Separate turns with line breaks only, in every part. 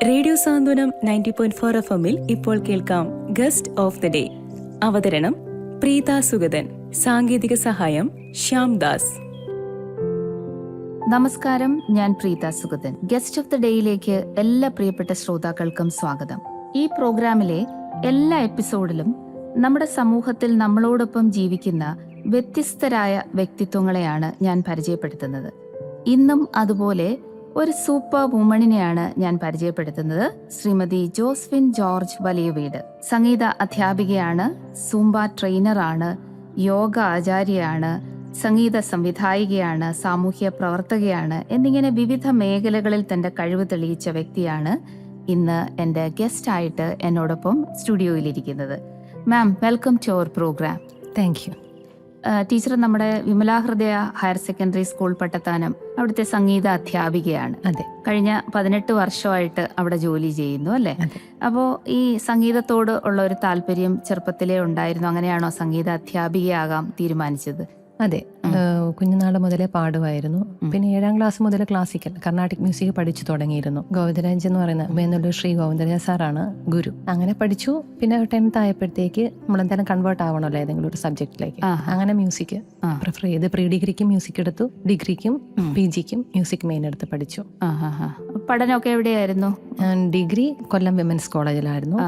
Radio സാന്ത്വനം 90.4 FM-ൽ ഇപ്പോൾ കേൾക്കാം guest of the day. അവതരണം പ്രീത സുഗതൻ. സാങ്കേതിക സഹായം ശ്യാം ദാസ്.
നമസ്കാരം, ഞാൻ Preetha Sugathan. Guest of the ഡേയിലേക്ക് എല്ലാ പ്രിയപ്പെട്ട ശ്രോതാക്കൾക്കും സ്വാഗതം. ഈ പ്രോഗ്രാമിലെ എല്ലാ എപ്പിസോഡിലും നമ്മുടെ സമൂഹത്തിൽ നമ്മളോടൊപ്പം ജീവിക്കുന്ന വ്യത്യസ്തരായ വ്യക്തിത്വങ്ങളെയാണ് ഞാൻ പരിചയപ്പെടുത്തുന്നത്. ഇന്നും അതുപോലെ ഒരു സൂപ്പർ വുമണിനെയാണ് ഞാൻ പരിചയപ്പെടുത്തുന്നത്. ശ്രീമതി ജോസ്ഫിൻ ജോർജ് വലിയ വീട്. സംഗീത അധ്യാപികയാണ്, സൂംബ ട്രെയിനറാണ്, യോഗ ആചാര്യയാണ്, സംഗീത സംവിധായികയാണ്, സാമൂഹ്യ പ്രവർത്തകയാണ് എന്നിങ്ങനെ വിവിധ മേഖലകളിൽ തന്റെ കഴിവ് തെളിയിച്ച വ്യക്തിയാണ് ഇന്ന് എൻ്റെ ഗസ്റ്റായിട്ട് എന്നോടൊപ്പം സ്റ്റുഡിയോയിലിരിക്കുന്നത്. Ma'am, welcome to our program.
Thank you.
Teacher നമ്മുടെ വിമലാ ഹൃദയ ഹയർ സെക്കൻഡറി സ്കൂൾ പട്ടത്താനം അവിടുത്തെ സംഗീത അധ്യാപികയാണ്.
അതെ,
കഴിഞ്ഞ 18 വർഷമായിട്ട് അവിടെ ജോലി ചെയ്യുന്നു അല്ലേ? അപ്പോൾ ഈ സംഗീതത്തോട് ഉള്ള ഒരു താല്പര്യം ചെറുപ്പത്തിലേ ഉണ്ടായിരുന്നു? അങ്ങനെയാണോ സംഗീത അധ്യാപികയാകാൻ തീരുമാനിച്ചത്?
അതെ, കുഞ്ഞുനാൾ മുതലേ പാടുമായിരുന്നു. പിന്നെ 7ാം ക്ലാസ് മുതൽ ക്ലാസിക്കൽ കർണാട്ടിക് മ്യൂസിക് പഠിച്ചു തുടങ്ങിയിരുന്നു. ഗോവിന്ദരാജ് എന്ന് പറയുന്ന വേനല്ലൂർ ശ്രീ ഗോവിന്ദരാജ് സാറാണ് ഗുരു. അങ്ങനെ പഠിച്ചു. പിന്നെ 10th ആയപ്പോഴത്തേക്ക് നമ്മളെന്തായാലും കൺവേർട്ട് ആവണമല്ലോ ഏതെങ്കിലും ഒരു സബ്ജക്റ്റിലേക്ക്. അങ്ങനെ മ്യൂസിക് പ്രിഫർ ചെയ്ത് പ്രീ ഡിഗ്രിക്കും മ്യൂസിക് എടുത്തു, ഡിഗ്രിക്കും PGക്കും മ്യൂസിക് മെയിൻ എടുത്ത് പഠിച്ചു.
പഠനമൊക്കെ എവിടെയായിരുന്നു?
ഡിഗ്രി കൊല്ലം വിമൻസ് കോളേജിലായിരുന്നു,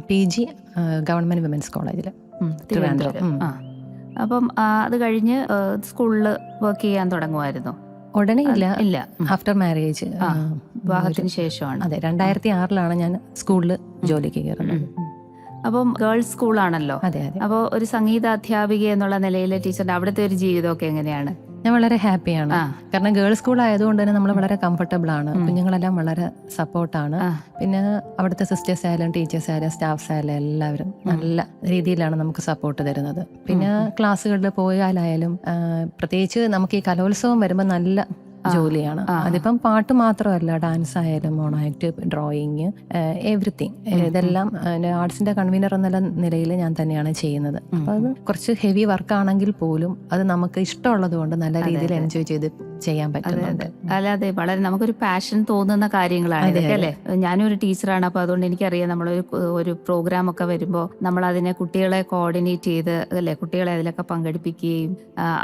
PG ഗവൺമെന്റ് വിമൻസ് കോളേജിൽ തിരുവനന്തപുരം.
അപ്പം അത് കഴിഞ്ഞ് സ്കൂളിൽ വർക്ക് ചെയ്യാൻ തുടങ്ങുമായിരുന്നു?
ഉടനെ ഇല്ല,
ഇല്ല,
ആഫ്റ്റർ മാരേജ്,
വിവാഹത്തിന് ശേഷമാണ്.
അതെ, 2006 ഞാൻ സ്കൂളിൽ ജോലിക്ക് കയറുന്നത്.
അപ്പം ഗേൾസ് സ്കൂളാണല്ലോ.
അതെ അതെ.
അപ്പോൾ ഒരു സംഗീത അധ്യാപിക എന്നുള്ള നിലയിൽ ടീച്ചറിന്റെ അവിടുത്തെ ഒരു ജീവിതമൊക്കെ എങ്ങനെയാണ്?
ഞാൻ വളരെ ഹാപ്പിയാണ്. കാരണം ഗേൾസ് സ്കൂൾ ആയതുകൊണ്ട് തന്നെ നമ്മൾ വളരെ കംഫർട്ടബിൾ ആണ്. കുഞ്ഞുങ്ങളെല്ലാം വളരെ സപ്പോർട്ടാണ്. പിന്നെ അവിടുത്തെ സിസ്റ്റേഴ്സ് ആയാലും ടീച്ചേഴ്സ് ആയാലും സ്റ്റാഫ്സ് ആയാലും എല്ലാവരും നല്ല രീതിയിലാണ് നമുക്ക് സപ്പോർട്ട് തരുന്നത്. പിന്നെ ക്ലാസ്സുകളിൽ പോയാലായാലും പ്രത്യേകിച്ച് നമുക്ക് ഈ കലോത്സവം വരുമ്പോൾ നല്ല ജോലിയാണ്. അതിപ്പം പാട്ട് മാത്രമല്ല, ഡാൻസ് ആയാലും മോണോ ആക്ട്, ഡ്രോയിങ്, എവറിത്തിങ്, ഇതെല്ലാം ആർട്സിന്റെ കൺവീനർ എന്നുള്ള നിലയിൽ ഞാൻ തന്നെയാണ് ചെയ്യുന്നത്. അപ്പൊ അത് കുറച്ച് ഹെവി വർക്ക് ആണെങ്കിൽ പോലും അത് നമുക്ക് ഇഷ്ടമുള്ളത് കൊണ്ട് നല്ല രീതിയിൽ എൻജോയ് ചെയ്ത് ചെയ്യാൻ പറ്റുന്നുണ്ട്.
അല്ലാതെ വളരെ നമുക്കൊരു പാഷൻ തോന്നുന്ന കാര്യങ്ങളാണ് ഇതൊക്കെ അല്ലേ? ഞാനും ഒരു ടീച്ചറാണ്, അപ്പൊ അതുകൊണ്ട് എനിക്കറിയാം നമ്മളൊരു പ്രോഗ്രാം ഒക്കെ വരുമ്പോൾ നമ്മൾ അതിനെ കുട്ടികളെ കോർഡിനേറ്റ് ചെയ്ത് അല്ലെ, കുട്ടികളെ അതിലൊക്കെ പങ്കെടുപ്പിക്കുകയും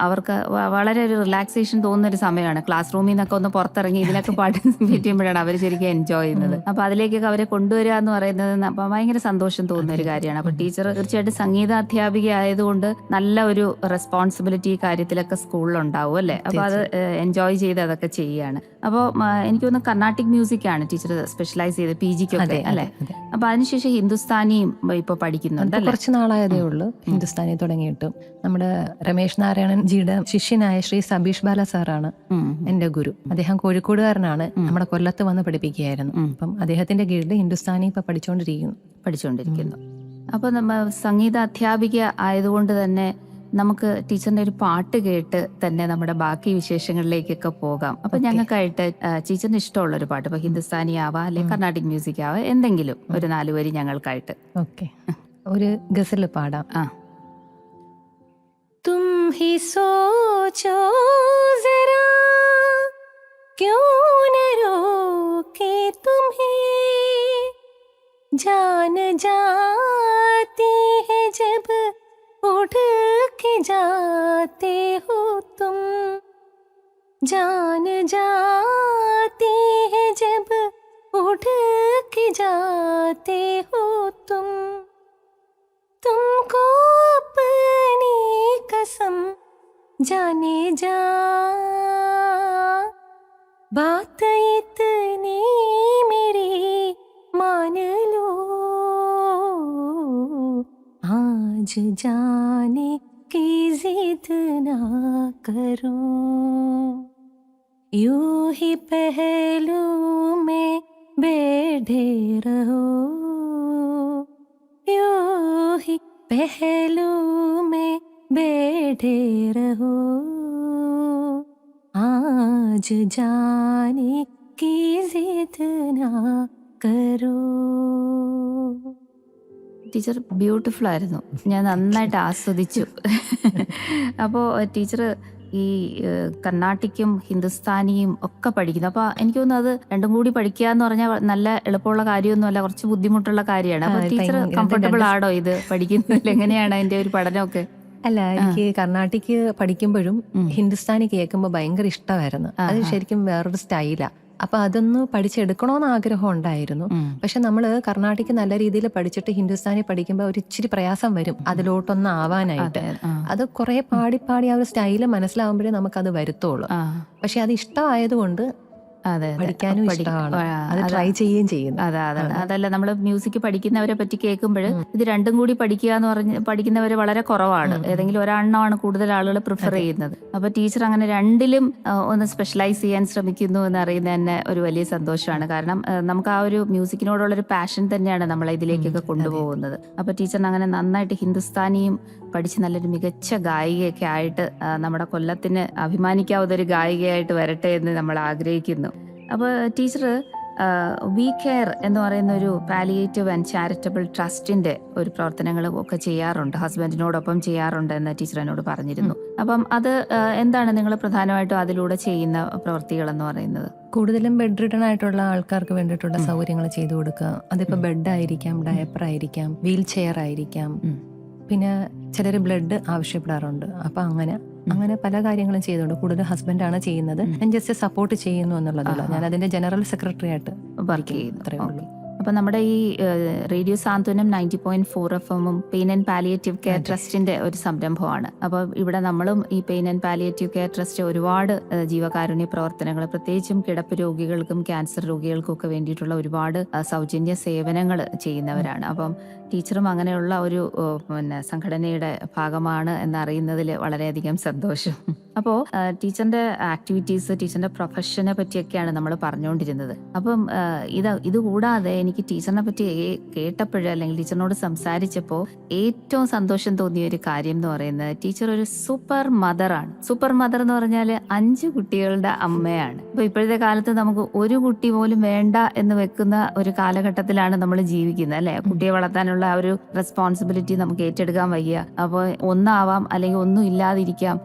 അവർക്ക് വളരെ ഒരു റിലാക്സേഷൻ തോന്നുന്ന ഒരു സമയമാണ്. ക്ലാസ് റൂമിൽ നിന്നൊക്കെ ഒന്ന് പുറത്തിറങ്ങി ഇതിനൊക്കെ പാർട്ടിസിപ്പേറ്റ് ചെയ്യുമ്പോഴാണ് അവർ ശരിക്കും എൻജോയ് ചെയ്യുന്നത്. അപ്പൊ അതിലേക്കൊക്കെ അവരെ കൊണ്ടുവരിക എന്ന് പറയുന്നത് അപ്പൊ ഭയങ്കര സന്തോഷം തോന്നുന്ന ഒരു കാര്യമാണ്. അപ്പൊ ടീച്ചർ തീർച്ചയായിട്ടും സംഗീത അധ്യാപിക ആയതുകൊണ്ട് നല്ല ഒരു റെസ്പോൺസിബിലിറ്റി കാര്യത്തിലൊക്കെ സ്കൂളിലുണ്ടാവും അല്ലേ? അപ്പൊ അത് എൻജോയ് ചെയ്ത് അതൊക്കെ ചെയ്യാണ്. അപ്പോൾ എനിക്ക് തോന്നുന്നു കർണാട്ടിക് മ്യൂസിക് ആണ് ടീച്ചർ സ്പെഷ്യലൈസ് ചെയ്ത് PGക്കൊക്കെ അല്ലേ? അപ്പൊ അതിനുശേഷം ഹിന്ദുസ്ഥാനിയും ഇപ്പൊ പഠിക്കുന്നുണ്ട്.
കുറച്ച് നാളായതേ ഉള്ളൂ ഹിന്ദുസ്ഥാനി തുടങ്ങിയിട്ടും. നമ്മുടെ രമേശ് നാരായണൻ ജിയുടെ ശിഷ്യനായ ശ്രീ സബീഷ് ബാല സാറാണ് എന്റെ ഗുരു. അദ്ദേഹം കോഴിക്കോടുകാരനാണ്, നമ്മുടെ കൊല്ലത്ത് വന്ന് പഠിപ്പിക്കുകയായിരുന്നു. അപ്പം അദ്ദേഹത്തിന്റെ കീഴിൽ ഹിന്ദുസ്ഥാനി ഇപ്പൊ പഠിച്ചുകൊണ്ടിരിക്കുന്നു. അപ്പൊ
സംഗീത അധ്യാപിക ആയതുകൊണ്ട് തന്നെ നമുക്ക് ടീച്ചറിന്റെ ഒരു പാട്ട് കേട്ട് തന്നെ നമ്മുടെ ബാക്കി വിശേഷങ്ങളിലേക്കൊക്കെ പോകാം. അപ്പൊ ഞങ്ങൾക്കായിട്ട് ടീച്ചറിന് ഇഷ്ടമുള്ള ഒരു പാട്ട്, ഇപ്പൊ ഹിന്ദുസ്ഥാനി ആവാം അല്ലെങ്കിൽ കർണാട്ടിക് മ്യൂസിക് ആവാം, എന്തെങ്കിലും ഒരു 4 വരി ഞങ്ങൾക്കായിട്ട്.
ഓക്കെ, ഒരു ഗസൽ പാടാം.
തും ഹി സോചോ ജറാ ക്യോं न रोके तुम्हें, जान जाती है जब उड़ के जाते हो तुम, जान जाती है जब उड़ के जाते हो तुम, तुमको अपनी कसम जाने जा, बात इतनी मेरी मान लो, आज जाने की जिद ना करो, यूं ही पहलू में बैठे रहो, यूं ही पहलू में बैठे रहो, आज जाने की जिद ना करो.
ടീച്ചർ ബ്യൂട്ടിഫുൾ ആയിരുന്നു, ഞാൻ നന്നായിട്ട് ആസ്വദിച്ചു. അപ്പോൾ ടീച്ചർ ഈ കർണാട്ടിക്കും ഹിന്ദുസ്ഥാനിയും ഒക്കെ പഠിക്കുന്നു. അപ്പൊ എനിക്ക് തോന്നുന്നു അത് രണ്ടും കൂടി പഠിക്കുക എന്ന് പറഞ്ഞാൽ നല്ല എളുപ്പമുള്ള കാര്യമൊന്നുമല്ല, കുറച്ച് ബുദ്ധിമുട്ടുള്ള കാര്യമാണ്. അപ്പൊ ടീച്ചർ കംഫർട്ടബിൾ ആണോ ഇത് പഠിക്കുന്നതിൽ? എങ്ങനെയാണ് അതിന്റെ ഒരു പഠനമൊക്കെ?
അല്ല, എനിക്ക് കർണാട്ടിക് പഠിക്കുമ്പോഴും ഹിന്ദുസ്ഥാനി കേൾക്കുമ്പോൾ ഭയങ്കര ഇഷ്ടമായിരുന്നു. അത് ശരിക്കും വേറൊരു സ്റ്റൈലാ. അപ്പൊ അതൊന്ന് പഠിച്ചെടുക്കണോന്ന് ആഗ്രഹം ഉണ്ടായിരുന്നു. പക്ഷെ നമ്മള് കർണാട്ടിക് നല്ല രീതിയിൽ പഠിച്ചിട്ട് ഹിന്ദുസ്ഥാനി പഠിക്കുമ്പോൾ ഒരു ഇച്ചിരി പ്രയാസം വരും അതിലോട്ടൊന്ന് ആവാനായിട്ട്. അത് കുറെ പാടി പാടി ആ ഒരു സ്റ്റൈല് മനസ്സിലാവുമ്പോഴേ നമുക്കത് വരുത്തുള്ളൂ. പക്ഷെ അത് ഇഷ്ടമായതുകൊണ്ട് പഠിക്കാനും ഇഷ്ടമാണ്, അത് ട്രൈ ചെയ്യുകയും ചെയ്യുന്നു.
അതാണ്. അതല്ല, നമ്മള് മ്യൂസിക് പഠിക്കുന്നവരെ പറ്റി കേൾക്കുമ്പോൾ ഇത് രണ്ടും കൂടി പഠിക്കുക എന്ന് പറഞ്ഞ് പഠിക്കുന്നവര് വളരെ കുറവാണ്. ഏതെങ്കിലും ഒരെണ്ണമാണ് കൂടുതൽ ആളുകൾ പ്രിഫർ ചെയ്യുന്നത്. അപ്പൊ ടീച്ചർ അങ്ങനെ രണ്ടിലും ഒന്ന് സ്പെഷ്യലൈസ് ചെയ്യാൻ ശ്രമിക്കുന്നു എന്ന് അറിയുന്നത് തന്നെ ഒരു വലിയ സന്തോഷമാണ്. കാരണം നമുക്ക് ആ ഒരു മ്യൂസിക്കിനോടുള്ളൊരു പാഷൻ തന്നെയാണ് നമ്മളെ ഇതിലേക്കൊക്കെ കൊണ്ടുപോകുന്നത്. അപ്പൊ ടീച്ചറിന് അങ്ങനെ നന്നായിട്ട് ഹിന്ദുസ്ഥാനിയും പഠിച്ച് നല്ലൊരു മികച്ച ഗായികയൊക്കെ ആയിട്ട് നമ്മുടെ കൊല്ലത്തിന് അഭിമാനിക്കാവുന്ന ഒരു ഗായികയായിട്ട് വരട്ടെ എന്ന് നമ്മൾ ആഗ്രഹിക്കുന്നു. അപ്പോൾ ടീച്ചർ വി കെയർ എന്ന് പറയുന്ന ഒരു പാലിയേറ്റീവ് ആൻഡ് ചാരിറ്റബിൾ ട്രസ്റ്റിന്റെ ഒരു പ്രവർത്തനങ്ങളും ഒക്കെ ചെയ്യാറുണ്ട്, ഹസ്ബൻഡിനോടൊപ്പം ചെയ്യാറുണ്ട് എന്ന് ടീച്ചർ എന്നോട് പറഞ്ഞിരുന്നു. അപ്പം അത് എന്താണ് നിങ്ങൾ പ്രധാനമായിട്ടും അതിലൂടെ ചെയ്യുന്ന പ്രവൃത്തികൾ എന്ന് പറയുന്നത്?
കൂടുതലും ബെഡ് റിട്ടൺ ആയിട്ടുള്ള ആൾക്കാർക്ക് വേണ്ടിയിട്ടുള്ള സൗകര്യങ്ങൾ ചെയ്തു കൊടുക്കുക. അതിപ്പോ ബെഡ് ആയിരിക്കാം, ഡയപ്പർ ആയിരിക്കാം, വീൽ ചെയർ ആയിരിക്കാം, പിന്നെ ചിലർ ബ്ലഡ് ആവശ്യപ്പെടാറുണ്ട്. അപ്പൊ അങ്ങനെ പല കാര്യങ്ങളും ചെയ്യുന്നുണ്ട്. കൂടുതൽ ഹസ്ബൻഡാണ് ചെയ്യുന്നത്, ഞാൻ ജസ്റ്റ് സപ്പോർട്ട് ചെയ്യുന്നു എന്നുള്ളതല്ല. ഞാൻ അതിന്റെ ജനറൽ സെക്രട്ടറി ആയിട്ട് വർക്ക് ചെയ്യുന്നു, അത്രേ ഉള്ളൂ.
അപ്പൊ നമ്മുടെ ഈ radio Santhwanam 90.4 FM pain and palliative care ട്രസ്റ്റിന്റെ ഒരു സംരംഭമാണ്. അപ്പോൾ ഇവിടെ നമ്മളും ഈ pain and palliative care trust ഒരുപാട് ജീവകാരുണ്യ പ്രവർത്തനങ്ങൾ, പ്രത്യേകിച്ചും കിടപ്പ് രോഗികൾക്കും ക്യാൻസർ രോഗികൾക്കും ഒക്കെ വേണ്ടിയിട്ടുള്ള ഒരുപാട് സൗജന്യ സേവനങ്ങൾ ചെയ്യുന്നവരാണ്. അപ്പം ടീച്ചറും അങ്ങനെയുള്ള ഒരു സംഘടനയുടെ ഭാഗമാണ് എന്നറിയുന്നതിൽ വളരെയധികം സന്തോഷം. അപ്പോൾ ടീച്ചറിന്റെ ആക്ടിവിറ്റീസ്, ടീച്ചറിന്റെ പ്രൊഫഷനെ പറ്റിയൊക്കെയാണ് നമ്മൾ പറഞ്ഞുകൊണ്ടിരുന്നത്. അപ്പം ഇതുകൂടാതെ എനിക്ക് ടീച്ചറിനെ പറ്റി കേട്ടപ്പോഴോ അല്ലെങ്കിൽ ടീച്ചറിനോട് സംസാരിച്ചപ്പോൾ ഏറ്റവും സന്തോഷം തോന്നിയ ഒരു കാര്യം എന്ന് പറയുന്നത്, ടീച്ചർ ഒരു സൂപ്പർ മദറാണ്. സൂപ്പർ മദർ എന്ന് പറഞ്ഞാൽ 5 കുട്ടികളുടെ അമ്മയാണ്. അപ്പൊ ഇപ്പോഴത്തെ കാലത്ത് നമുക്ക് ഒരു കുട്ടി പോലും വേണ്ട എന്ന് വെക്കുന്ന ഒരു കാലഘട്ടത്തിലാണ് നമ്മൾ ജീവിക്കുന്നത്, അല്ലെ? കുട്ടിയെ വളർത്താനുള്ള ആ ഒരു റെസ്പോൺസിബിലിറ്റി നമുക്ക് ഏറ്റെടുക്കാൻ വയ്യ. അപ്പോൾ ഒന്നാവാം അല്ലെങ്കിൽ ഒന്നും ഇല്ലാതിരിക്കാം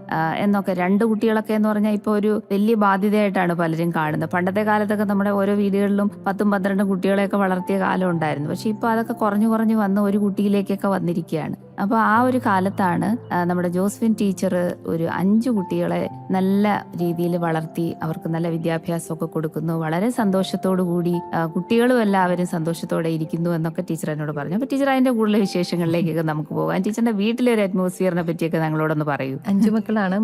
എന്നൊക്കെ. 2 കുട്ടികളൊക്കെ എന്ന് പറഞ്ഞാൽ ഇപ്പൊ ഒരു വലിയ ബാധ്യതയായിട്ടാണ് പലരും കാണുന്നത്. പണ്ടത്തെ കാലത്തൊക്കെ നമ്മുടെ ഓരോ വീടുകളിലും 10-12 കുട്ടികളെയൊക്കെ വളർത്തിയ കാലം ഉണ്ടായിരുന്നു. പക്ഷെ ഇപ്പൊ അതൊക്കെ കുറഞ്ഞു വന്ന് ഒരു കുട്ടിയിലേക്കൊക്കെ വന്നിരിക്കുകയാണ്. അപ്പൊ ആ ഒരു കാലത്താണ് നമ്മുടെ ജോസ്ഫിൻ ടീച്ചർ ഒരു 5 കുട്ടികളെ നല്ല രീതിയിൽ വളർത്തി അവർക്ക് നല്ല വിദ്യാഭ്യാസമൊക്കെ കൊടുക്കുന്നു. വളരെ സന്തോഷത്തോടു കൂടി കുട്ടികളും എല്ലാവരും സന്തോഷത്തോടെ ഇരിക്കുന്നു എന്നൊക്കെ ടീച്ചർ എന്നോട് പറഞ്ഞു. അപ്പൊ ടീച്ചർ അതിന്റെ കൂടുതൽ വിശേഷങ്ങളിലേക്കൊക്കെ നമുക്ക് പോകാം. ടീച്ചറിന്റെ വീട്ടിലെ ഒരു അറ്റ്മോസ്ഫിയറിനെ പറ്റിയൊക്കെ ഞങ്ങളോടൊന്ന് പറയൂ.
5 മക്കളാണ്,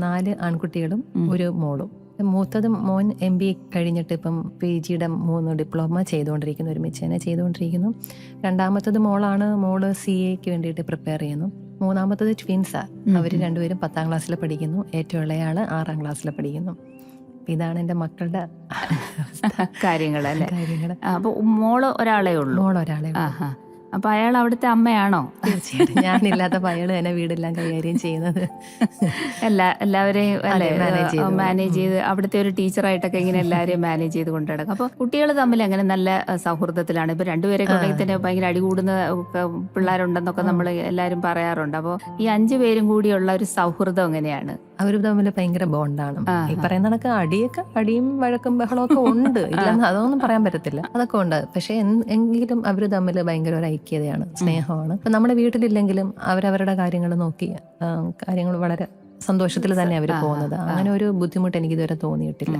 4 ആൺകുട്ടികളും 1 മോളും. മൂത്തത് മോൻ MBA കഴിഞ്ഞിട്ട് ഇപ്പം PGയുടെ 3 ഡിപ്ലോമ ചെയ്തുകൊണ്ടിരിക്കുന്നു, ഒരുമിച്ച് തന്നെ ചെയ്തുകൊണ്ടിരിക്കുന്നു. രണ്ടാമത്തത് മോളാണ്, മോള് CAക്ക് വേണ്ടിയിട്ട് പ്രിപ്പയർ ചെയ്യുന്നു. മൂന്നാമത്തത് ട്വിൻസാ, അവർ രണ്ടുപേരും 10ാം ക്ലാസ്സിൽ പഠിക്കുന്നു. ഏറ്റവും ഇളയാള് 6ാം ക്ലാസ്സിൽ പഠിക്കുന്നു. ഇതാണ് എൻ്റെ മക്കളുടെ
കാര്യങ്ങൾ. അപ്പൊ മോള് ഒരാളേ ഉള്ളൂ?
മോളൊരാളെ.
അപ്പൊ അയാൾ അവിടുത്തെ അമ്മയാണോ?
തീർച്ചയായിട്ടും, ഞാനില്ലാത്ത അയാള് തന്നെ വീടെല്ലാം കൈകാര്യം ചെയ്യുന്നത്.
എല്ലാവരെയും മാനേജ് ചെയ്ത് അവിടുത്തെ ഒരു ടീച്ചറായിട്ടൊക്കെ ഇങ്ങനെ എല്ലാവരെയും മാനേജ് ചെയ്ത് കൊണ്ടുനടക്കും. അപ്പൊ കുട്ടികൾ തമ്മിൽ അങ്ങനെ നല്ല സൗഹൃദത്തിലാണ്. ഇപ്പൊ 2 പേരെ കൊണ്ടെങ്കിൽ തന്നെ ഭയങ്കര അടികൂടുന്ന പിള്ളേരുണ്ടെന്നൊക്കെ നമ്മൾ എല്ലാവരും പറയാറുണ്ട്. അപ്പൊ ഈ 5 പേരും കൂടിയുള്ള ഒരു സൗഹൃദം എങ്ങനെയാണ്?
അവർ തമ്മിൽ ഭയങ്കര ബോണ്ടാണ്. ഈ പറയുന്ന കണക്ക് അടിയും വഴക്കും ബഹളമൊക്കെ ഉണ്ട്, ഇല്ലെന്ന് അതൊന്നും പറയാൻ പറ്റത്തില്ല, അതൊക്കെ ഉണ്ട്. പക്ഷെ എങ്കിലും അവർ തമ്മിൽ ഭയങ്കര ഒരു ഐക്യതയാണ്, സ്നേഹമാണ്. ഇപ്പൊ നമ്മുടെ വീട്ടിലില്ലെങ്കിലും അവരവരുടെ കാര്യങ്ങൾ നോക്കി കാര്യങ്ങൾ വളരെ സന്തോഷത്തിൽ തന്നെ അവർ പോകുന്നത്. അങ്ങനെ ഒരു ബുദ്ധിമുട്ട് എനിക്ക് ഇതുവരെ തോന്നിയിട്ടില്ല.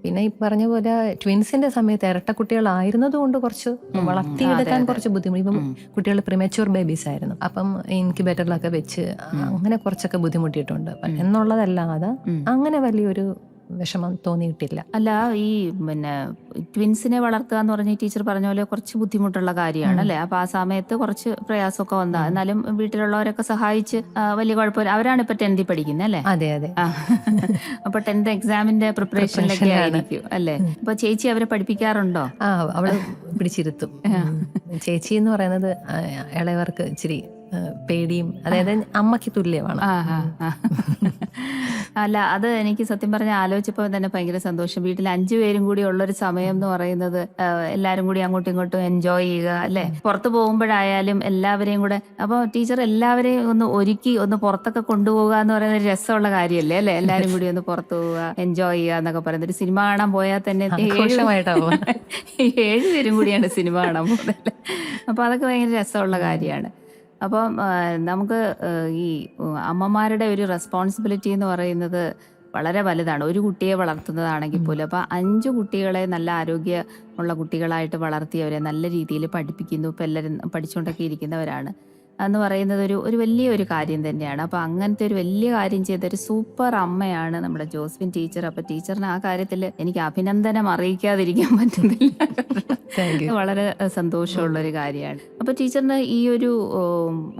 പിന്നെ ഈ പറഞ്ഞ പോലെ ട്വിൻസിന്റെ സമയത്ത് ഇരട്ട കുട്ടികളായിരുന്നത് കൊണ്ട് കുറച്ച് വളർത്തിയെടുക്കാൻ കുറച്ച് ബുദ്ധിമുട്ട്. ഇപ്പം കുട്ടികൾ പ്രിമച്യൂർ ബേബീസ് ആയിരുന്നു, അപ്പം ഇൻക്യുബേറ്ററിലൊക്കെ വെച്ച് അങ്ങനെ കുറച്ചൊക്കെ ബുദ്ധിമുട്ടിയിട്ടുണ്ട്. എന്നുള്ളതല്ലാതെ അങ്ങനെ വലിയൊരു വിഷമം തോന്നിയിട്ടില്ല.
അല്ല, ഈ ട്വിൻസിനെ വളർത്തുക എന്ന് പറഞ്ഞ ടീച്ചർ പറഞ്ഞ പോലെ കുറച്ച് ബുദ്ധിമുട്ടുള്ള കാര്യമാണ്, അല്ലെ? അപ്പൊ ആ സമയത്ത് കുറച്ച് പ്രയാസമൊക്കെ വന്നാ, എന്നാലും വീട്ടിലുള്ളവരൊക്കെ സഹായിച്ച് വലിയ കുഴപ്പമില്ല. അവരാണ് ഇപ്പൊ 10th പഠിക്കുന്നത്, അല്ലെ?
അതെ അതെ.
അപ്പൊ 10th എക്സാമിന്റെ പ്രിപ്പറേഷനിലൊക്കെ ആയിരിക്കും, അല്ലെ? അപ്പൊ ചേച്ചി അവരെ പഠിപ്പിക്കാറുണ്ടോ?
അവള് പിടിച്ചിരുത്തും. ചേച്ചി എന്ന് പറയുന്നത് ഇളയവർക്ക് ഇച്ചിരി പേടിയും, അതായത് അമ്മയ്ക്ക് തുല്യമാണ്.
അല്ല, അത് എനിക്ക് സത്യം പറഞ്ഞ ആലോചിച്ചപ്പോൾ തന്നെ ഭയങ്കര സന്തോഷം. വീട്ടിൽ 5 പേരും കൂടി ഉള്ളൊരു സമയം എന്ന് പറയുന്നത് എല്ലാവരും കൂടി അങ്ങോട്ടും ഇങ്ങോട്ടും എൻജോയ് ചെയ്യുക അല്ലെ. പുറത്ത് പോകുമ്പോഴായാലും എല്ലാവരെയും കൂടെ, അപ്പോൾ ടീച്ചർ എല്ലാവരെയും ഒന്ന് ഒരുക്കി ഒന്ന് പുറത്തൊക്കെ കൊണ്ടുപോകുക എന്ന് പറയുന്ന ഒരു രസമുള്ള കാര്യമല്ലേ അല്ലെ. എല്ലാവരും കൂടി ഒന്ന് പുറത്തു പോവുക, എൻജോയ് ചെയ്യുക എന്നൊക്കെ പറയുന്നത്. ഒരു സിനിമ കാണാൻ പോയാൽ തന്നെ 7 പേരും കൂടിയാണ് സിനിമ കാണാൻ പോകുന്നത്. അപ്പൊ അതൊക്കെ ഭയങ്കര രസമുള്ള കാര്യമാണ്. അപ്പം നമുക്ക് ഈ അമ്മമാരുടെ ഒരു റെസ്പോൺസിബിലിറ്റി എന്ന് പറയുന്നത് വളരെ വലുതാണ്. ഒരു കുട്ടിയെ വളർത്തുന്നതാണെങ്കിൽ പോലും. അപ്പം 5 കുട്ടികളെ നല്ല ആരോഗ്യമുള്ള കുട്ടികളായിട്ട് വളർത്തിയവരെ നല്ല രീതിയിൽ പഠിപ്പിക്കുന്നു. ഇപ്പം എല്ലാവരും പഠിച്ചുകൊണ്ടൊക്കെ ഇരിക്കുന്നവരാണ് എന്ന് പറയുന്നത് ഒരു വലിയൊരു കാര്യം തന്നെയാണ്. അപ്പം അങ്ങനത്തെ ഒരു വലിയ കാര്യം ചെയ്തൊരു സൂപ്പർ അമ്മയാണ് നമ്മുടെ ജോസ്ഫിൻ ടീച്ചർ. അപ്പം ടീച്ചറിന് ആ കാര്യത്തിൽ എനിക്ക് അഭിനന്ദനം അറിയിക്കാതിരിക്കാൻ പറ്റുന്നില്ല. വളരെ സന്തോഷമുള്ളൊരു കാര്യമാണ്. അപ്പോൾ ടീച്ചറിന് ഈ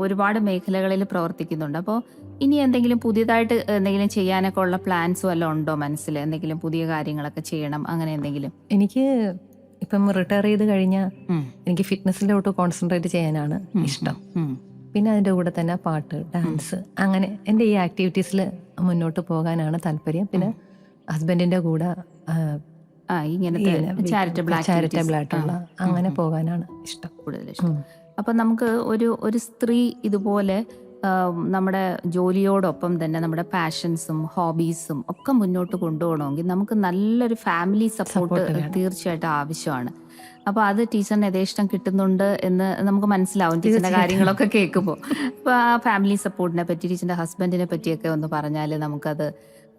ഒരുപാട് മേഖലകളിൽ പ്രവർത്തിക്കുന്നുണ്ട്. അപ്പോൾ ഇനി എന്തെങ്കിലും പുതിയതായിട്ട് എന്തെങ്കിലും ചെയ്യാനൊക്കെ ഉള്ള പ്ലാൻസ് വല്ലതും ഉണ്ടോ മനസ്സിൽ? എന്തെങ്കിലും പുതിയ കാര്യങ്ങളൊക്കെ ചെയ്യണം, അങ്ങനെ എന്തെങ്കിലും?
എനിക്ക് ഇപ്പം റിട്ടയർ ചെയ്ത് കഴിഞ്ഞാൽ എനിക്ക് ഫിറ്റ്നസിലോട്ട് കോൺസെൻട്രേറ്റ് ചെയ്യാനാണ് ഇഷ്ടം. പിന്നെ അതിൻ്റെ കൂടെ തന്നെ പാട്ട്, ഡാൻസ്, അങ്ങനെ എൻ്റെ ഈ ആക്ടിവിറ്റീസിൽ മുന്നോട്ട് പോകാനാണ് താല്പര്യം. പിന്നെ ഹസ്ബൻഡിൻ്റെ കൂടെ
ഇങ്ങനത്തെ
ചാരിറ്റബിൾ ആയിട്ടുള്ള അങ്ങനെ പോകാനാണ് ഇഷ്ടം,
കൂടുതൽ ഇഷ്ടം. അപ്പം നമുക്ക് ഒരു സ്ത്രീ ഇതുപോലെ നമ്മുടെ ജോലിയോടൊപ്പം തന്നെ നമ്മുടെ പാഷൻസും ഹോബീസും ഒക്കെ മുന്നോട്ട് കൊണ്ടുപോകണമെങ്കിൽ നമുക്ക് നല്ലൊരു ഫാമിലി സപ്പോർട്ട് തീർച്ചയായിട്ടും ആവശ്യമാണ്. അപ്പൊ അത് ടീച്ചറിന് യഥേഷ്ടം കിട്ടുന്നുണ്ട് എന്ന് നമുക്ക് മനസ്സിലാവും ടീച്ചറിന്റെ കാര്യങ്ങളൊക്കെ കേൾക്കുമ്പോൾ. അപ്പൊ ആ ഫാമിലി സപ്പോർട്ടിനെ പറ്റി, ടീച്ചറിന്റെ ഹസ്ബൻഡിനെ പറ്റിയൊക്കെ ഒന്ന് പറഞ്ഞാൽ നമുക്കത്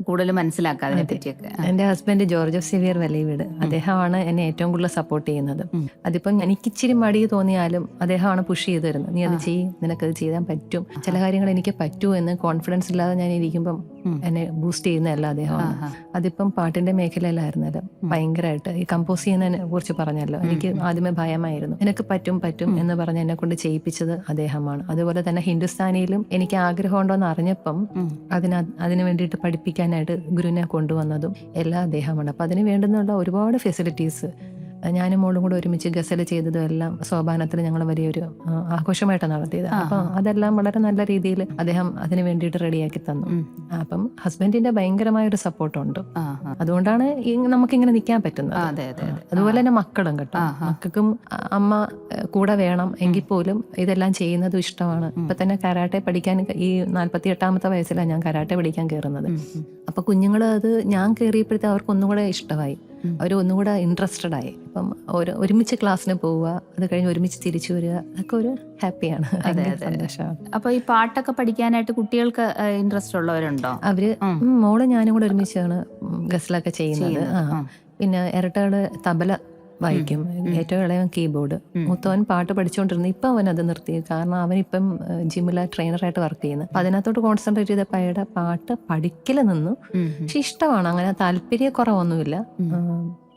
കൂടുതൽ മനസ്സിലാക്കാം അതിനെ പറ്റിയൊക്കെ.
എൻ്റെ ഹസ്ബൻഡ് ജോർജ് സേവിയർ വലിയവീട്, അദ്ദേഹമാണ് എന്നെ ഏറ്റവും കൂടുതൽ സപ്പോർട്ട് ചെയ്യുന്നത്. അതിപ്പം എനിക്ക് ഇച്ചിരി മടി തോന്നിയാലും അദ്ദേഹമാണ് പുഷ് ചെയ്ത് തരുന്നത്. നീ അത് ചെയ്യും, നിനക്കത് ചെയ്യാൻ പറ്റും, ചില കാര്യങ്ങൾ എനിക്ക് പറ്റൂ എന്ന് കോൺഫിഡൻസ് ഇല്ലാതെ ഞാൻ ഇരിക്കുമ്പം എന്നെ ബൂസ്റ്റ് ചെയ്യുന്നതല്ല അദ്ദേഹമാണ്. അതിപ്പം പാട്ടിന്റെ മേഖലയിലായിരുന്നാലും ഭയങ്കരമായിട്ട് ഈ കമ്പോസ് ചെയ്യുന്നതിനെ കുറിച്ച് പറഞ്ഞല്ലോ, എനിക്ക് ആദ്യമേ ഭയമായിരുന്നു. എനിക്ക് പറ്റും എന്ന് പറഞ്ഞ് എന്നെ കൊണ്ട് ചെയ്യിപ്പിച്ചത് അദ്ദേഹമാണ്. അതുപോലെ തന്നെ ഹിന്ദുസ്ഥാനിയിലും എനിക്ക് ആഗ്രഹം ഉണ്ടോന്ന് അറിഞ്ഞപ്പം അതിന് വേണ്ടിയിട്ട് പഠിപ്പിക്കാനായിട്ട് ഗുരുവിനെ കൊണ്ടുവന്നതും എല്ലാം അദ്ദേഹമാണ്. അപ്പം അതിന് വേണ്ടുന്നുള്ള ഒരുപാട് ഫെസിലിറ്റീസ് ഞാനും മോളും കൂടെ ഒരുമിച്ച് ഗസൽ ചെയ്തതും എല്ലാം സോപാനത്തിൽ ഞങ്ങൾ വലിയൊരു ആഘോഷമായിട്ടാണ് നടത്തിയത്. അപ്പം അതെല്ലാം വളരെ നല്ല രീതിയിൽ അദ്ദേഹം അതിന് വേണ്ടിയിട്ട് റെഡിയാക്കി തന്നു. അപ്പം ഹസ്ബൻഡിന്റെ ഭയങ്കരമായൊരു സപ്പോർട്ടുണ്ട്. അതുകൊണ്ടാണ് നമുക്കിങ്ങനെ നിൽക്കാൻ പറ്റുന്നത്. അതുപോലെ തന്നെ മക്കളും കേട്ടോ, മക്കൾക്കും അമ്മ കൂടെ വേണം എങ്കിൽ പോലും ഇതെല്ലാം ചെയ്യുന്നതും ഇഷ്ടമാണ്. ഇപ്പൊ തന്നെ കരാട്ടെ പഠിക്കാൻ ഈ 48ാമത്തെ വയസ്സിലാണ് ഞാൻ കരാട്ടെ പഠിക്കാൻ കയറുന്നത്. അപ്പൊ കുഞ്ഞുങ്ങൾ അത് ഞാൻ കയറിയപ്പോഴത്തെ അവർക്ക് ഒന്നുകൂടെ ഇഷ്ടമായി, അവർ ഒന്നുകൂടെ ഇൻട്രസ്റ്റഡ് ആയി. അപ്പം ഒരുമിച്ച് ക്ലാസ്സിന് പോവുക, അത് കഴിഞ്ഞ് ഒരുമിച്ച് തിരിച്ചു വരിക, അതൊക്കെ ഒരു ഹാപ്പിയാണ്, സന്തോഷമാണ്.
അപ്പൊ ഈ പാട്ടൊക്കെ പഠിക്കാനായിട്ട് കുട്ടികൾക്ക് ഇൻട്രസ്റ്റ് ഉള്ളവരുണ്ടോ?
അവര് മോള് ഞാനും കൂടെ ഒരുമിച്ചാണ് ഗസലൊക്കെ ചെയ്യുന്നത്. പിന്നെ ഇരട്ടകള് തബല വായിക്കും, ഏറ്റവും ഇളയവൻ കീബോർഡ്, മൂത്തവൻ പാട്ട് പഠിച്ചുകൊണ്ടിരുന്നു. ഇപ്പം അവൻ അത് നിർത്തി, കാരണം അവനിപ്പം ജിമ്മിലെ ട്രെയിനറായിട്ട് വർക്ക് ചെയ്യുന്നത്. അപ്പം അതിനകത്തോട്ട് കോൺസെൻട്രേറ്റ് ചെയ്തപ്പോൾ അയാളുടെ പാട്ട് പഠിക്കൽ നിന്നു. പക്ഷെ ഇഷ്ടമാണ്, അങ്ങനെ താല്പര്യക്കുറവൊന്നുമില്ല,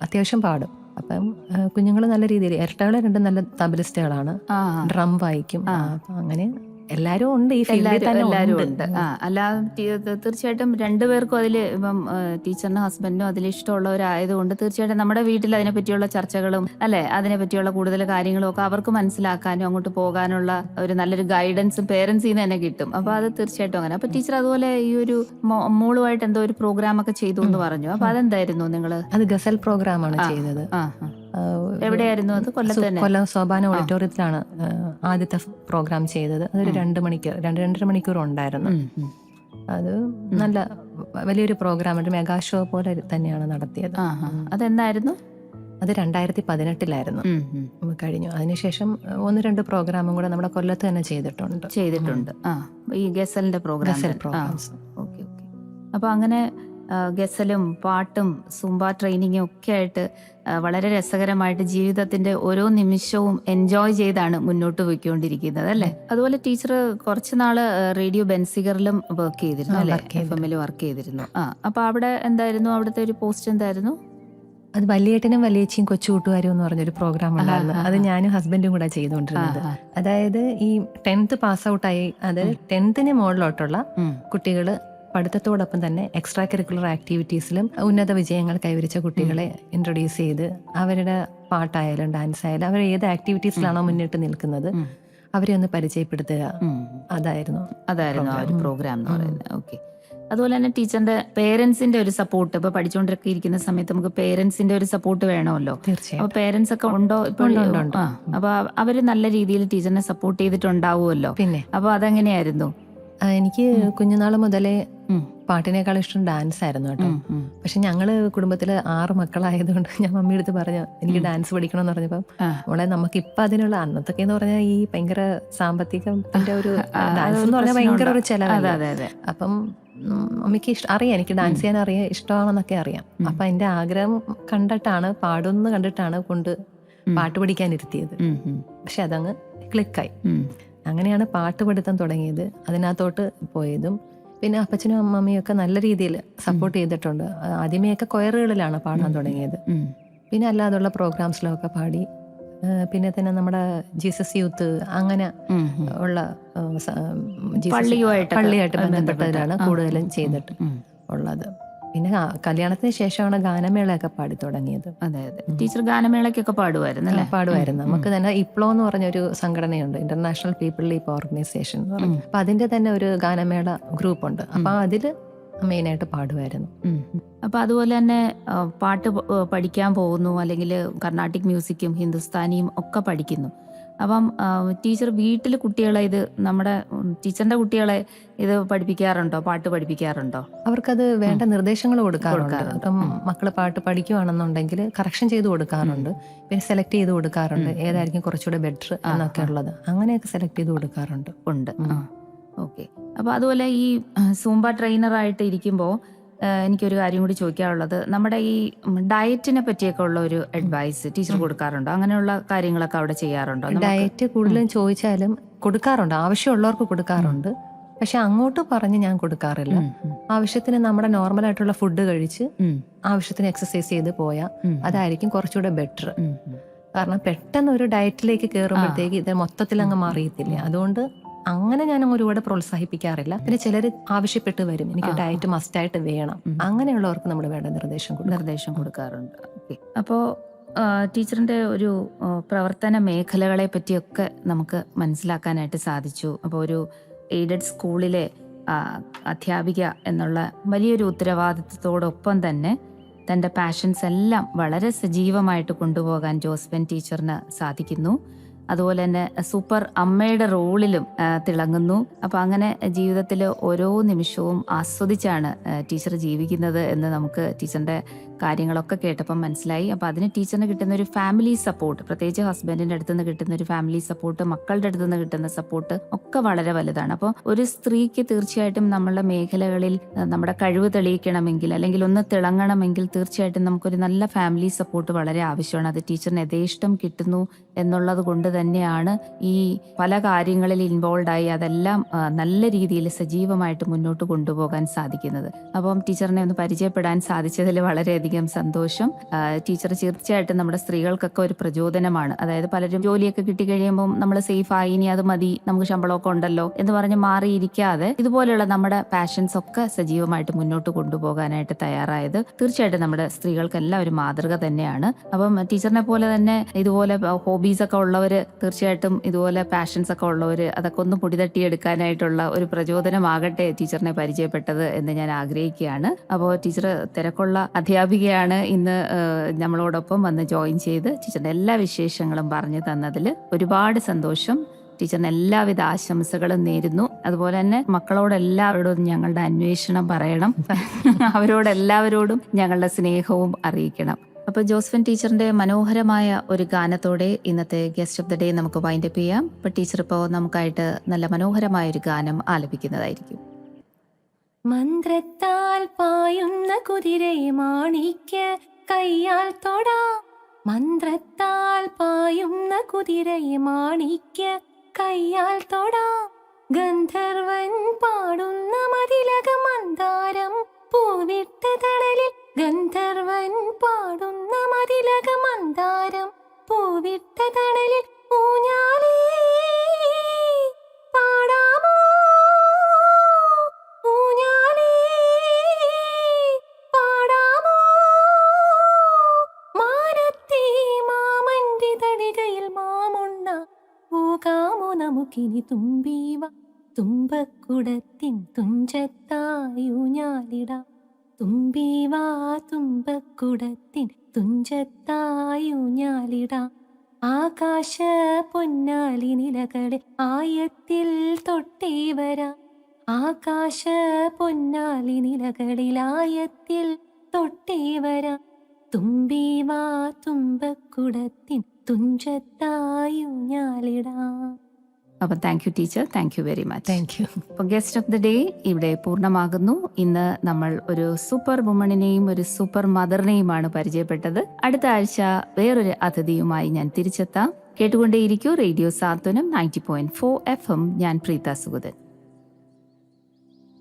അത്യാവശ്യം പാടും. അപ്പം കുഞ്ഞുങ്ങൾ നല്ല രീതിയിൽ, ഇരട്ടകളെ 2 നല്ല തബലിസ്റ്റുകളാണ്, ഡ്രം വായിക്കും. അപ്പം അങ്ങനെ എല്ലാരും ഉണ്ട് ഈ ഫീൽഡിൽ തന്നെ,
എല്ലാവരും ഉണ്ട്. അല്ല, തീർച്ചയായിട്ടും 2 പേർക്കും അതിൽ, ഇപ്പം ടീച്ചറിനും ഹസ്ബൻഡിനും അതിൽ ഇഷ്ടമുള്ളവരായതുകൊണ്ട് തീർച്ചയായിട്ടും നമ്മുടെ വീട്ടിൽ അതിനെ പറ്റിയുള്ള ചർച്ചകളും അല്ലെ, അതിനെ പറ്റിയുള്ള കൂടുതൽ കാര്യങ്ങളും ഒക്കെ അവർക്ക് മനസ്സിലാക്കാനും അങ്ങോട്ട് പോകാനുള്ള ഒരു നല്ലൊരു ഗൈഡൻസും പേരൻസിൽ നിന്ന് തന്നെ കിട്ടും. അപ്പൊ അത് തീർച്ചയായിട്ടും അങ്ങനെ. അപ്പൊ ടീച്ചർ അതുപോലെ ഈ ഒരു മോളുമായിട്ട് എന്തോ ഒരു പ്രോഗ്രാം ഒക്കെ ചെയ്തു എന്ന് പറഞ്ഞു. അപ്പൊ അതെന്തായിരുന്നു നിങ്ങള്?
അത് ഗസൽ പ്രോഗ്രാമാണ് ചെയ്തത്.
എവിടെയായിരുന്നു അത്?
കൊല്ലം സോപാന ഓഡിറ്റോറിയത്തിലാണ് ആദ്യത്തെ പ്രോഗ്രാം ചെയ്തത്. അതൊരു 2-2.5 മണിക്കൂർ ഉണ്ടായിരുന്നു. അത് നല്ല വലിയൊരു പ്രോഗ്രാം, ഒരു മെഗാ ഷോ പോലെ തന്നെയാണ് നടത്തിയത്.
അതെന്തായിരുന്നു?
അത് 2018 കഴിഞ്ഞു. അതിനുശേഷം 1-2 പ്രോഗ്രാമും കൂടെ നമ്മുടെ കൊല്ലത്ത് തന്നെ ചെയ്തിട്ടുണ്ട്.
ഈ ഗസലിന്റെ പ്രോഗ്രാംസ്. ഓക്കെ. അപ്പൊ അങ്ങനെ ഗസലും പാട്ടും സുംബ ട്രെയിനിങ്ങും ഒക്കെ ആയിട്ട് വളരെ രസകരമായിട്ട് ജീവിതത്തിന്റെ ഓരോ നിമിഷവും എൻജോയ് ചെയ്താണ് മുന്നോട്ട് പോയിക്കൊണ്ടിരിക്കുന്നത് അല്ലേ. അതുപോലെ ടീച്ചർ കുറച്ചുനാള് റേഡിയോ ബെൻസിഗറിലും വർക്ക് ചെയ്തിരുന്നു അല്ലെ, FM-ൽ വർക്ക് ചെയ്തിരുന്നു. അപ്പൊ അവിടെ എന്തായിരുന്നു അവിടുത്തെ ഒരു പോസ്റ്റ് എന്തായിരുന്നു?
അത് വലിയേട്ടനും വലിയച്ചിയും കൊച്ചു കൂട്ടുകാരും എന്ന് പറഞ്ഞൊരു പ്രോഗ്രാം ഉണ്ടായിരുന്നു. അത് ഞാനും ഹസ്ബൻഡും കൂടെ ചെയ്തുകൊണ്ടിരുന്നത്. അതായത് ഈ 10th പാസ് ഔട്ടായി, അത് 10th മുകളിലോട്ടുള്ള കുട്ടികള് പഠിത്തത്തോടൊപ്പം തന്നെ എക്സ്ട്രാ കരിക്കുലർ ആക്ടിവിറ്റീസിലും ഉന്നത വിജയങ്ങൾ കൈവരിച്ച കുട്ടികളെ ഇൻട്രൊഡ്യൂസ് ചെയ്ത് അവരുടെ പാട്ടായാലും ഡാൻസ് ആയാലും അവർ ഏത് ആക്ടിവിറ്റീസിലാണോ മുന്നിട്ട് നിൽക്കുന്നത് അവരെ ഒന്ന് പരിചയപ്പെടുത്തുക, അതായിരുന്നു
ആ ഒരു പ്രോഗ്രാം എന്ന് പറയുന്നത്. ഓക്കെ. അതുപോലെ തന്നെ ടീച്ചറിന്റെ പേരൻസിന്റെ ഒരു സപ്പോർട്ട്, ഇപ്പൊ പഠിച്ചുകൊണ്ടൊക്കെ ഇരിക്കുന്ന സമയത്ത് നമുക്ക് പേരൻസിന്റെ ഒരു സപ്പോർട്ട് വേണമല്ലോ.
തീർച്ചയായും.
അപ്പൊ പേരൻസ് ഒക്കെ ഉണ്ടോ ഇപ്പോൾ? അപ്പൊ അവര് നല്ല രീതിയിൽ ടീച്ചറിനെ സപ്പോർട്ട് ചെയ്തിട്ടുണ്ടാവുമല്ലോ.
പിന്നെ
അപ്പൊ അതെങ്ങനെയായിരുന്നു?
എനിക്ക് കുഞ്ഞുനാള് മുതലേ പാട്ടിനേക്കാൾ ഇഷ്ടം ഡാൻസ് ആയിരുന്നു കേട്ടോ. പക്ഷെ ഞങ്ങള് കുടുംബത്തില് 6 മക്കളായതുകൊണ്ട് ഞാൻ മമ്മിയുടെ അടുത്ത് പറഞ്ഞു എനിക്ക് ഡാൻസ് പഠിക്കണം എന്ന് പറഞ്ഞപ്പം മോളെ നമുക്ക് ഇപ്പൊ അതിനുള്ള, അന്നത്തൊക്കെ എന്ന് പറഞ്ഞാൽ ഈ ഭയങ്കര സാമ്പത്തികത്തിന്റെ ഒരു ഡാൻസ് എന്ന് പറഞ്ഞാൽ ഭയങ്കര ഒരു ചെലവല്ലേ. അപ്പം മമ്മിക്ക് അറിയാം എനിക്ക് ഡാൻസ് ചെയ്യാൻ അറിയാം, ഇഷ്ടമാണെന്നൊക്കെ അറിയാം. അപ്പൊ എന്റെ ആഗ്രഹം കണ്ടിട്ടാണ്, പാടുമെന്ന് കണ്ടിട്ടാണ് കൊണ്ട് പാട്ട് പഠിക്കാൻ ഇരുത്തിയത്. പക്ഷെ അതങ്ങ് ക്ലിക്കായി. അങ്ങനെയാണ് പാട്ട് പഠിത്തം തുടങ്ങിയത്, അതിനകത്തോട്ട് പോയതും. പിന്നെ അപ്പച്ചനും അമ്മമ്മയും ഒക്കെ നല്ല രീതിയിൽ സപ്പോർട്ട് ചെയ്തിട്ടുണ്ട്. ആദ്യമേയൊക്കെ കൊയറുകളിലാണ് പാടാൻ തുടങ്ങിയത്. പിന്നെ അല്ലാതുള്ള പ്രോഗ്രാംസിലൊക്കെ പാടി. പിന്നെ തന്നെ നമ്മുടെ ജീസസ് യൂത്ത് അങ്ങനെ ഉള്ള പള്ളിയായിട്ട് ബന്ധപ്പെട്ടതിലാണ് കൂടുതലും ചെയ്തിട്ട് ഉള്ളത്. പിന്നെ കല്യാണത്തിന് ശേഷമാണ് ഗാനമേളയൊക്കെ പാടി തുടങ്ങിയത്.
അതെ അതെ. ടീച്ചർ ഗാനമേളയ്ക്കൊക്കെ പാടുമായിരുന്നു.
പാടുമായിരുന്നു. നമുക്ക് തന്നെ ഇപ്ലോ എന്ന് പറഞ്ഞൊരു സംഘടനയുണ്ട്, ഇന്റർനാഷണൽ പീപ്പിൾ ലീപ്പ് ഓർഗനൈസേഷൻ എന്ന് പറഞ്ഞു. അപ്പൊ അതിന്റെ തന്നെ ഒരു ഗാനമേള ഗ്രൂപ്പുണ്ട്. അപ്പൊ അതില് മെയിനായിട്ട് പാടുമായിരുന്നു.
അപ്പൊ അതുപോലെ തന്നെ പാട്ട് പഠിക്കാൻ പോകുന്നു, അല്ലെങ്കിൽ കർണാട്ടിക് മ്യൂസിക്കും ഹിന്ദുസ്ഥാനിയും ഒക്കെ പഠിക്കുന്നു. അപ്പം ടീച്ചർ വീട്ടിൽ കുട്ടികളെ, ഇത് നമ്മുടെ ടീച്ചറിന്റെ കുട്ടികളെ ഇത് പഠിപ്പിക്കാറുണ്ടോ? പാട്ട് പഠിപ്പിക്കാറുണ്ടോ?
അവർക്കത് വേണ്ട നിർദ്ദേശങ്ങൾ കൊടുക്കാറുണ്ട്. ഇപ്പം മക്കള് പാട്ട് പഠിക്കുവാണെന്നുണ്ടെങ്കിൽ കറക്ഷൻ ചെയ്ത് കൊടുക്കാറുണ്ട്. പിന്നെ സെലക്ട് ചെയ്ത് കൊടുക്കാറുണ്ട്, ഏതായിരിക്കും കുറച്ചുകൂടെ ബെറ്റർ എന്നൊക്കെ ഉള്ളത്. അങ്ങനെയൊക്കെ സെലക്ട് ചെയ്ത് കൊടുക്കാറുണ്ട്.
ഓക്കെ. അപ്പൊ അതുപോലെ ഈ സൂംബ ട്രെയിനറായിട്ട് ഇരിക്കുമ്പോൾ എനിക്കൊരു കാര്യം കൂടി ചോദിക്കാനുള്ളത്, നമ്മുടെ ഈ ഡയറ്റിനെ പറ്റിയൊക്കെ ഉള്ള ഒരു അഡ്വൈസ് ടീച്ചർ കൊടുക്കാറുണ്ടോ? അങ്ങനെയുള്ള കാര്യങ്ങളൊക്കെ അവിടെ ചെയ്യാറുണ്ടോ?
ഡയറ്റ് കൂടുതലും ചോദിച്ചാലും കൊടുക്കാറുണ്ട്, ആവശ്യമുള്ളവർക്ക് കൊടുക്കാറുണ്ട്. പക്ഷെ അങ്ങോട്ട് പറഞ്ഞ് ഞാൻ കൊടുക്കാറില്ല. ആവശ്യത്തിന് നമ്മുടെ നോർമലായിട്ടുള്ള ഫുഡ് കഴിച്ച് ആവശ്യത്തിന് എക്സസൈസ് ചെയ്ത് പോയാൽ അതായിരിക്കും കുറച്ചുകൂടെ ബെറ്റർ. കാരണം പെട്ടെന്ന് ഒരു ഡയറ്റിലേക്ക് കയറുമ്പോഴത്തേക്ക് ഇത് മൊത്തത്തിൽ അങ്ങ് മാറിയത്തില്ല. അതുകൊണ്ട് അങ്ങനെ ഞാൻ ഒരുപാട് പ്രോത്സാഹിപ്പിക്കാറില്ല. പിന്നെ ചിലർ ആവശ്യപ്പെട്ട് വരും, എനിക്ക് ഡയറ്റ് മസ്റ്റായിട്ട് വേണം. അങ്ങനെയുള്ളവർക്ക് നമ്മൾ വേണ്ട നിർദ്ദേശം കൊടുക്കാറുണ്ട്.
അപ്പോൾ ടീച്ചറിന്റെ ഒരു പ്രവർത്തന മേഖലകളെ പറ്റിയൊക്കെ നമുക്ക് മനസ്സിലാക്കാനായിട്ട് സാധിച്ചു. അപ്പോൾ ഒരു എയ്ഡഡ് സ്കൂളിലെ അധ്യാപിക എന്നുള്ള വലിയൊരു ഉത്തരവാദിത്വത്തോടൊപ്പം തന്നെ തൻ്റെ പാഷൻസ് എല്ലാം വളരെ സജീവമായിട്ട് കൊണ്ടുപോകാൻ ജോസ്ഫിൻ ടീച്ചറിന് സാധിക്കുന്നു. അതുപോലെ തന്നെ സൂപ്പർ അമ്മയുടെ റോളിലും തിളങ്ങുന്നു. അപ്പോൾ അങ്ങനെ ജീവിതത്തിൽ ഓരോ നിമിഷവും ആസ്വദിച്ചാണ് ടീച്ചർ ജീവിക്കുന്നത് എന്ന് നമുക്ക് ടീച്ചറിന്റെ കാര്യങ്ങളൊക്കെ കേട്ടപ്പം മനസ്സിലായി. അപ്പോൾ അതിന് ടീച്ചറിന് കിട്ടുന്ന ഒരു ഫാമിലി സപ്പോർട്ട്, പ്രത്യേകിച്ച് ഹസ്ബൻഡിന്റെ അടുത്ത് നിന്ന് കിട്ടുന്ന ഒരു ഫാമിലി സപ്പോർട്ട്, മക്കളുടെ അടുത്ത് നിന്ന് കിട്ടുന്ന സപ്പോർട്ട് ഒക്കെ വളരെ വലുതാണ്. അപ്പോൾ ഒരു സ്ത്രീക്ക് തീർച്ചയായിട്ടും നമ്മളുടെ മേഖലകളിൽ നമ്മുടെ കഴിവ് തെളിയിക്കണമെങ്കിൽ, അല്ലെങ്കിൽ ഒന്ന് തിളങ്ങണമെങ്കിൽ തീർച്ചയായിട്ടും നമുക്കൊരു നല്ല ഫാമിലി സപ്പോർട്ട് വളരെ ആവശ്യമാണ്. അത് ടീച്ചറിന് യഥേഷ്ടം കിട്ടുന്നു എന്നുള്ളത് കൊണ്ട് തന്നെയാണ് ഈ പല കാര്യങ്ങളിൽ ഇൻവോൾവ് ആയി അതെല്ലാം നല്ല രീതിയിൽ സജീവമായിട്ട് മുന്നോട്ട് കൊണ്ടുപോകാൻ സാധിക്കുന്നത്. അപ്പം ടീച്ചറിനെ ഒന്ന് പരിചയപ്പെടാൻ സാധിച്ചതിൽ വളരെയധികം സന്തോഷം. ടീച്ചർ തീർച്ചയായിട്ടും നമ്മുടെ സ്ത്രീകൾക്കൊക്കെ ഒരു പ്രചോദനമാണ്. അതായത് പലരും ജോലിയൊക്കെ കിട്ടിക്കഴിയുമ്പോൾ നമ്മൾ സേഫ് ആയി, ഇനി അത് മതി, നമുക്ക് ശമ്പളമൊക്കെ ഉണ്ടല്ലോ എന്ന് പറഞ്ഞ് മാറിയിരിക്കാതെ ഇതുപോലെയുള്ള നമ്മുടെ പാഷൻസ് ഒക്കെ സജീവമായിട്ട് മുന്നോട്ട് കൊണ്ടുപോകാനായിട്ട് തയ്യാറായത് തീർച്ചയായിട്ടും നമ്മുടെ സ്ത്രീകൾക്കെല്ലാം ഒരു മാതൃക തന്നെയാണ്. അപ്പം ടീച്ചറിനെ പോലെ തന്നെ ഇതുപോലെ ഹോബീസ് ഒക്കെ ഉള്ളവര്, തീർച്ചയായിട്ടും ഇതുപോലെ പാഷൻസ് ഒക്കെ ഉള്ളവര് അതൊക്കെ ഒന്ന് പൊടിതട്ടിയെടുക്കാനായിട്ടുള്ള ഒരു പ്രചോദനമാകട്ടെ ടീച്ചറിനെ പരിചയപ്പെട്ടത് എന്ന് ഞാൻ ആഗ്രഹിക്കുകയാണ്. അപ്പോൾ ടീച്ചർ തിരക്കുള്ള അധ്യാപികയാണ്, ഇന്ന് നമ്മളോടൊപ്പം വന്ന് ജോയിൻ ചെയ്ത് ടീച്ചറിന്റെ എല്ലാ വിശേഷങ്ങളും പറഞ്ഞു തന്നതിൽ ഒരുപാട് സന്തോഷം. ടീച്ചറിന് എല്ലാവിധ ആശംസകളും നേരുന്നു. അതുപോലെ തന്നെ മക്കളോടെല്ലാവരോടും ഞങ്ങളുടെ അന്വേഷണം പറയണം, അവരോടെല്ലാവരോടും ഞങ്ങളുടെ സ്നേഹവും അറിയിക്കണം. അപ്പോൾ ജോസ്ഫിൻ ടീച്ചറിന്റെ മനോഹരമായ ഒരു ഗാനത്തോടെ ഇന്നത്തെ ഗസ്റ്റ് ഓഫ് ദ ഡേ നമുക്ക് വൈൻഡപ്പ് ചെയ്യാം. അപ്പോൾ ടീച്ചർ ഇപ്പോൾ നമുക്കായിട്ട് നല്ല മനോഹരമായ ഒരു ഗാനം ആലപിക്കുന്നതായിരിക്കും.
മന്ത്രത്താൽ പായുന്ന കുതിരയെ മാണിക്യ കയ്യാൽ തൊടാം, മന്ത്രത്താൽ പായുന്ന കുതിരയെ മാണിക്യ കയ്യാൽ തൊടാം, ഗന്ധർവൻ പാടുന്ന മതിലക മന്ദാരം പൂവിട്ട തണലിൽ, ഗന്ധർവൻ പാടുന്ന മതിലക മന്ദാരം പൂവിട്ട തണലിൽ ഊഞ്ഞാലേ പാടാമോ, ഊഞ്ഞാലേ പാടാമോ, മാനത്തെ മാമന്റെ തടികയിൽ മാമുണ്ണ പോകാമോ
നമുക്കിനി തുമ്പീവ തുമ്പക്കുടത്തിൻ തുഞ്ചത്തായൂഞ്ഞാലിടാം. തുമ്പീവാ തുമ്പക്കുടത്തിൻ തുഞ്ചത്തായൂഞ്ഞാലിടാം. ആകാശ പൊന്നാലി നിലകളെ ആയത്തിൽ തൊട്ടേ വരാം. ആകാശ പൊന്നാലി നിലകളിലായത്തിൽ തൊട്ടേ വരാം. തുമ്പീവാ തുമ്പക്കുടത്തിൻ തുഞ്ചത്തായൂഞ്ഞാലിടാം.
അപ്പൊ thank you teacher, thank you very much.
Thank you.
അപ്പോൾ ഗസ്റ്റ് ഓഫ് ദ ഡേ ഇവിടെ പൂർണ്ണമാകുന്നു. ഇന്ന് നമ്മൾ ഒരു സൂപ്പർ വുമണിനെയും ഒരു സൂപ്പർ മദറിനെയുമാണ് പരിചയപ്പെട്ടത്. അടുത്ത ആഴ്ച വേറൊരു അതിഥിയുമായി ഞാൻ തിരിച്ചെത്താം. കേട്ടുകൊണ്ടേയിരിക്കൂ റേഡിയോ സാന്ത്വനം 90.4 FM. ഞാൻ പ്രീത സുഗതൻ.